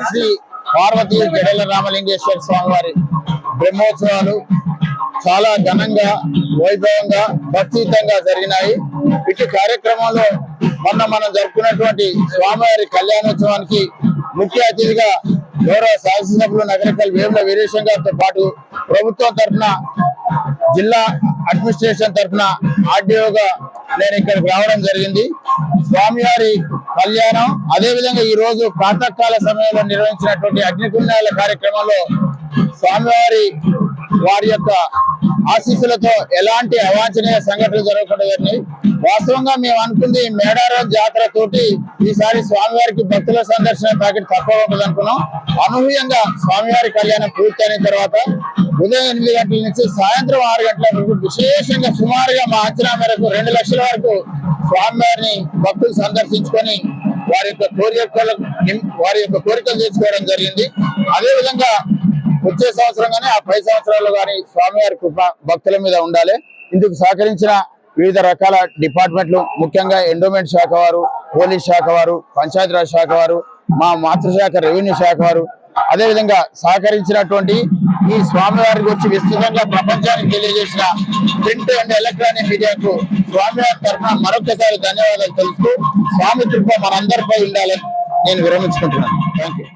శ్రీ పార్వతీ జడల రామలింగేశ్వర స్వామి వారి బ్రహ్మోత్సవాలు చాలా ఘనంగా వైభవంగా భక్తియుతంగా జరిగినాయి. ఇటు కార్యక్రమంలో మనం జరుపుకున్నటువంటి స్వామివారి కళ్యాణోత్సవానికి ముఖ్య అతిథిగా గౌరవ శాసనసభ్యులు నగరకల్ వేముల వీరేశం గారితో పాటు ప్రభుత్వం తరఫున జిల్లా అడ్మినిస్ట్రేషన్ తరఫున ఆర్డీఓగా నేను ఇక్కడికి రావడం జరిగింది. స్వామివారి కళ్యాణం అదేవిధంగా ఈ రోజు ప్రాతకాల సమయంలో నిర్వహించినటువంటి అగ్నిపుణ్యాల కార్యక్రమంలో స్వామివారి వారి యొక్క ఆశీస్సులతో ఎలాంటి అవాంఛనీయ సంఘటనలు జరగకుండా జరిగినాయి. వాస్తవంగా మేము అనుకుంది మేడారం జాతర తోటి ఈసారి స్వామివారికి భక్తుల సందర్శన ప్యాకెట్ తక్కువ ఉంటుంది అనుకున్నాం. అనూహ్యంగా స్వామివారి కళ్యాణం పూర్తయిన తర్వాత ఉదయం 8 గంటల నుంచి సాయంత్రం 6 గంటల వరకు విశేషంగా సుమారుగా మా అంచనా మేరకు 2 లక్షల వరకు స్వామివారిని భక్తులు సందర్శించుకొని వారి యొక్క కోరికలు తీర్చుకోవడం జరిగింది. అదేవిధంగా వచ్చే సంవత్సరం కానీ ఆ 10 సంవత్సరాలు కానీ స్వామివారి కృప భక్తుల మీద ఉండాలి. ఇందుకు సహకరించిన వివిధ రకాల డిపార్ట్మెంట్లు, ముఖ్యంగా ఎండోమెంట్ శాఖ వారు, పోలీస్ శాఖ వారు, పంచాయతీరాజ్ శాఖ వారు, మా మాతృశాఖ రెవెన్యూ శాఖ వారు, అదేవిధంగా సహకరించినటువంటి ఈ స్వామివారి గురించి విస్తృతంగా ప్రపంచానికి తెలియజేసిన ప్రింట్ అండ్ ఎలక్ట్రానిక్ మీడియాకు స్వామివారి తరఫున మరొకసారి ధన్యవాదాలు తెలుపుతూ స్వామి కృప మనందరిపై ఉండాలని నేను విరమించుకుంటున్నాను. Thank you.